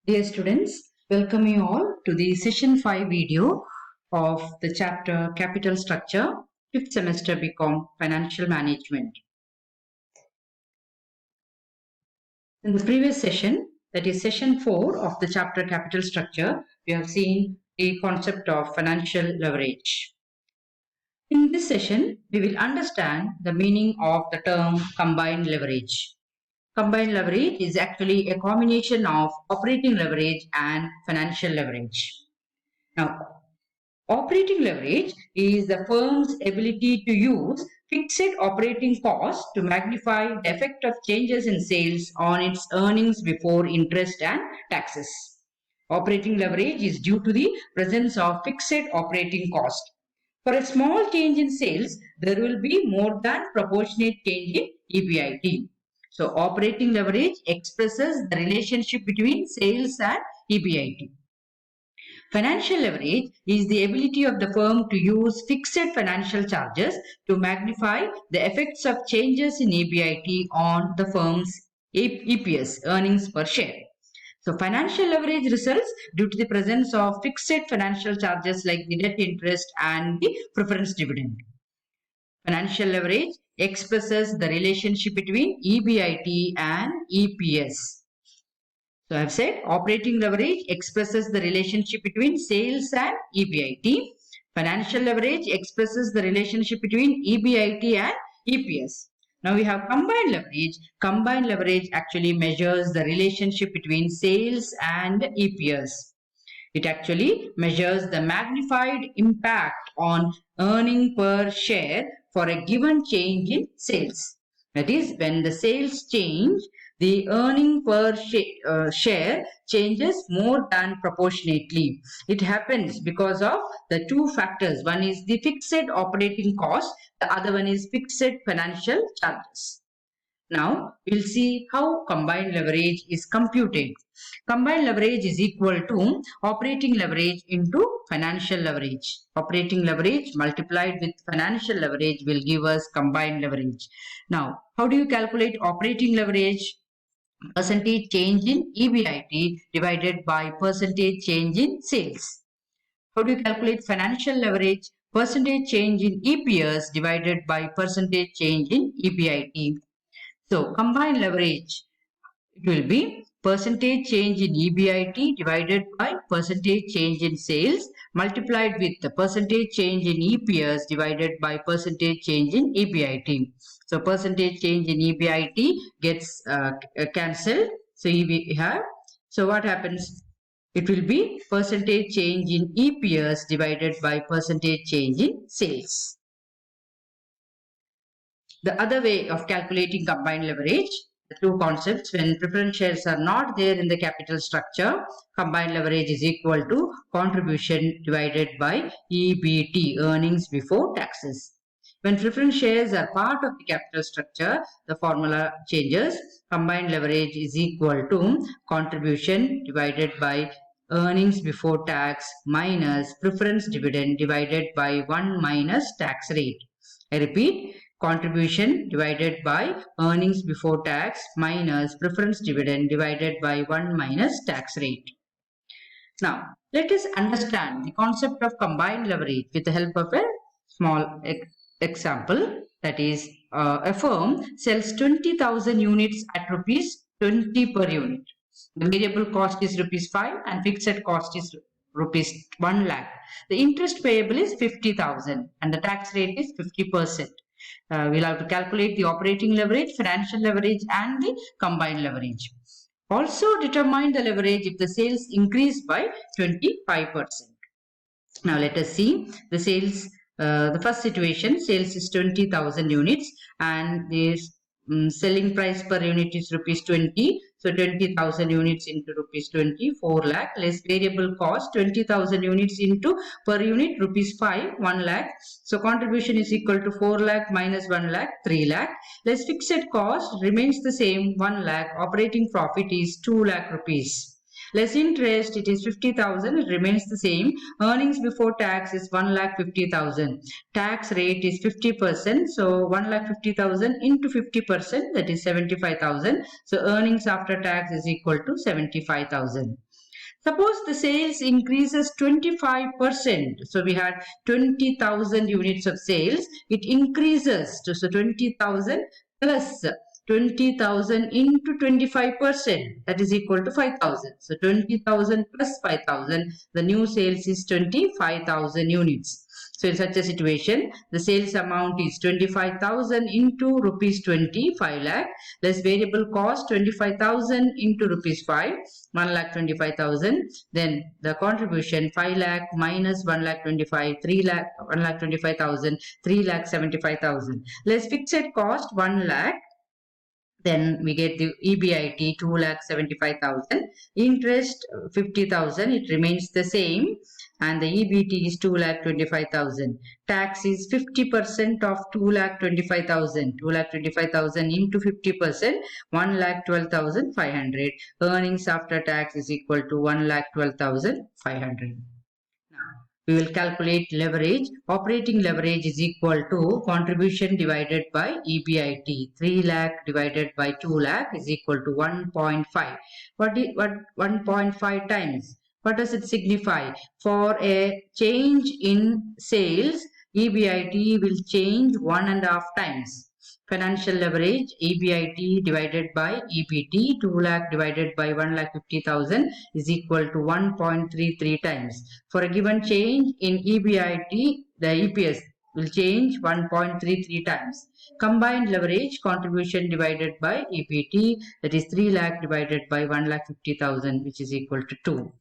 Dear students, welcome you all to the session 5 video of the chapter Capital Structure, 5th semester BCom Financial Management. In the previous session, that is session 4 of the chapter Capital Structure, we have seen the concept of financial leverage. In this session, we will understand the meaning of the term combined leverage. Combined leverage is actually a combination of operating leverage and financial leverage. Now, operating leverage is the firm's ability to use fixed operating costs to magnify the effect of changes in sales on its earnings before interest and taxes. Operating leverage is due to the presence of fixed operating cost. For a small change in sales, there will be more than proportionate change in EBIT. So, operating leverage expresses the relationship between sales and EBIT. Financial leverage is the ability of the firm to use fixed financial charges to magnify the effects of changes in EBIT on the firm's EPS, earnings per share. So, financial leverage results due to the presence of fixed financial charges like the net interest and the preference dividend. Financial leverage expresses the relationship between EBIT and EPS. So, I have said operating leverage expresses the relationship between sales and EBIT. Financial leverage expresses the relationship between EBIT and EPS. Now we have combined leverage. Combined leverage actually measures the relationship between sales and EPS. It actually measures the magnified impact on earning per share for a given change in sales. That is, when the sales change, the earning per share changes more than proportionately. It happens because of the two factors. One is the fixed operating cost, the other one is fixed financial charges. Now, we'll see how combined leverage is computed. Combined leverage is equal to operating leverage into financial leverage. Operating leverage multiplied with financial leverage will give us combined leverage. Now, how do you calculate operating leverage? Percentage change in EBIT divided by percentage change in sales. How do you calculate financial leverage? Percentage change in EPS divided by percentage change in EBIT. So, combined leverage, it will be percentage change in EBIT divided by percentage change in sales multiplied with the percentage change in EPS divided by percentage change in EBIT. So, percentage change in EBIT gets cancelled. So, what happens? It will be percentage change in EPS divided by percentage change in sales. The other way of calculating combined leverage, the two concepts, when preference shares are not there in the capital structure, combined leverage is equal to contribution divided by EBT, earnings before taxes. When preference shares are part of the capital structure, the formula changes. Combined leverage is equal to contribution divided by earnings before tax minus preference dividend divided by 1 minus tax rate. I repeat, contribution divided by earnings before tax minus preference dividend divided by 1 minus tax rate. Now, let us understand the concept of combined leverage with the help of a small example. That is, a firm sells 20,000 units at rupees 20 per unit. The variable cost is rupees 5 and fixed cost is rupees 1 lakh. The interest payable is 50,000 and the tax rate is 50%. We'll have to calculate the operating leverage, financial leverage and the combined leverage. Also determine the leverage if the sales increase by 25%. Now let us see the sales. The first situation, sales is 20,000 units and the selling price per unit is rupees 20. So 20,000 units into rupees 20, 4 lakh less variable cost 20,000 units into per unit rupees 5, 1 lakh. So contribution is equal to 4 lakh minus 1 lakh, 3 lakh. Less fixed cost remains the same, 1 lakh. Operating profit is 2 lakh rupees. Less interest, it is 50,000, it remains the same. Earnings before tax is 1,50,000. Tax rate is 50%, so 1,50,000 into 50%, that is 75,000. So earnings after tax is equal to 75,000. Suppose the sales increases 25%. So we had 20,000 units of sales. It increases to 20,000 plus 20,000 into 25%. That is equal to 5,000. So 20,000 plus 5,000. The new sales is 25,000 units. So in such a situation, the sales amount is 25,000 into rupees 20, 5 lakh, less variable cost 25,000 into rupees 5, 1,25,000. Then the contribution 5 lakh minus 1,25,000, 3 lakh, 1,25,000, 3,75,000. Less fixed cost 1 lakh. Then we get the EBIT 2,75,000. Interest 50,000. It remains the same. And the EBT is 2,25,000. Tax is 50% of 2,25,000. 2,25,000 into 50%, 1,12,500. Earnings after tax is equal to 1,12,500. We will calculate leverage. Operating leverage is equal to contribution divided by EBIT. 3 lakh divided by 2 lakh is equal to 1.5. What 1.5 times? What does it signify? For a change in sales, EBIT will change 1.5 times. Financial leverage, EBIT divided by EBT, 2 lakh divided by 1,50,000 is equal to 1.33 times. For a given change in EBIT, the EPS will change 1.33 times. Combined leverage, contribution divided by EBT, that is 3 lakh divided by 1,50,000, which is equal to 2.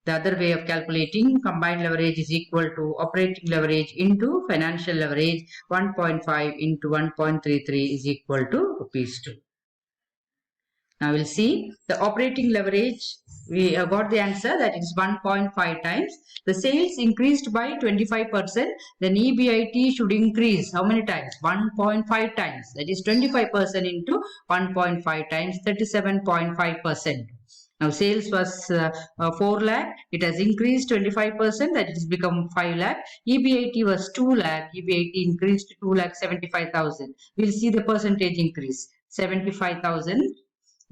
The other way of calculating combined leverage is equal to operating leverage into financial leverage. 1.5 into 1.33 is equal to rupees 2. Now we'll see the operating leverage. We have got the answer, that is 1.5 times. The sales increased by 25%. Then EBIT should increase how many times? 1.5 times. That is 25% into 1.5 times, 37.5%. Now sales was 4 lakh, it has increased 25%, that it has become 5 lakh. EBIT was 2 lakh, EBIT increased to 2,75,000. We'll see the percentage increase. 75,000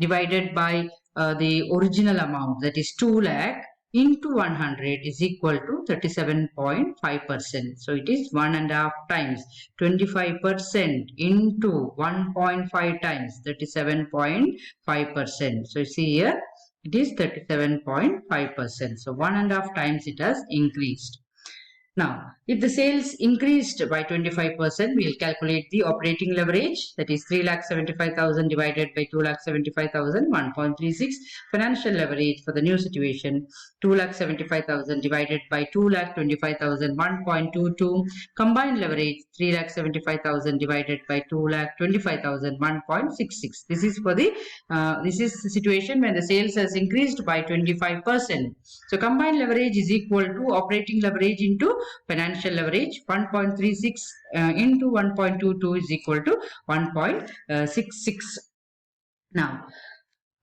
divided by the original amount, that is 2 lakh into 100 is equal to 37.5%. So it is 1.5 times. 25% into 1.5 times, 37.5%. So you see here, it is 37.5%. So 1.5 times it has increased. Now, if the sales increased by 25%, we will calculate the operating leverage. That is 3,75,000 divided by 2,75,000, 1.36. Financial leverage for the new situation, 2,75,000 divided by 2,25,000, 1.22. Combined leverage, 3,75,000 divided by 2,25,000, 1.66. This is for the this is the situation when the sales has increased by 25%. So combined leverage is equal to operating leverage into financial leverage. 1.36 into 1.22 is equal to 1.66. Now,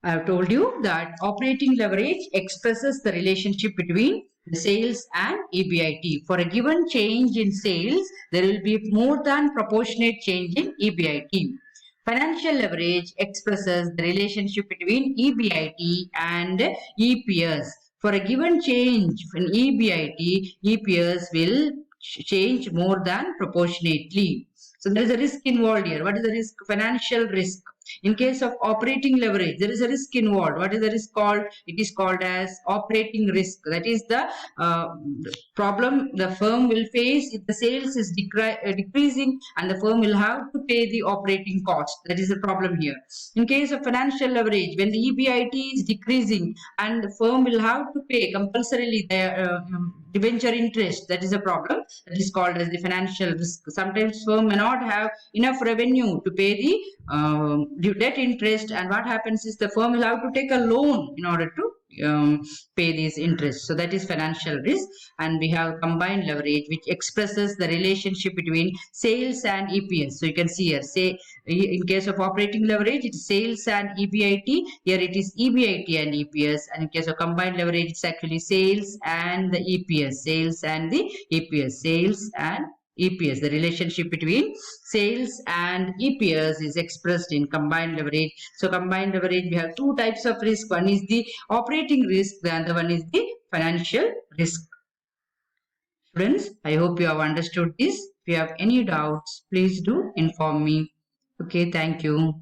I have told you that operating leverage expresses the relationship between the sales and EBIT. For a given change in sales, there will be more than proportionate change in EBIT. Financial leverage expresses the relationship between EBIT and EPS. For a given change in EBIT, EPS will change more than proportionately. So there is a risk involved here. What is the risk? Financial risk. In case of operating leverage, there is a risk involved. What is the risk called? It is called as operating risk. That is the problem the firm will face if the sales is decreasing and the firm will have to pay the operating cost. That is the problem here. In case of financial leverage, when the EBIT is decreasing and the firm will have to pay compulsorily the debenture interest, that is a problem. That is called as the financial risk. Sometimes firm may not have enough revenue to pay the debt interest, and what happens is the firm will have to take a loan in order to pay these interests. So that is financial risk. And we have combined leverage, which expresses the relationship between sales and EPS. So you can see here, say in case of operating leverage, it's sales and EBIT. Here it is EBIT and EPS. And in case of combined leverage, it's actually sales and the EPS. Sales and the EPS. Sales and EPS. The relationship between sales and EPS is expressed in combined leverage. So combined leverage, we have two types of risk. One is the operating risk, the other one is the financial risk. Students, I hope you have understood this. If you have any doubts, please do inform me. Okay, thank you.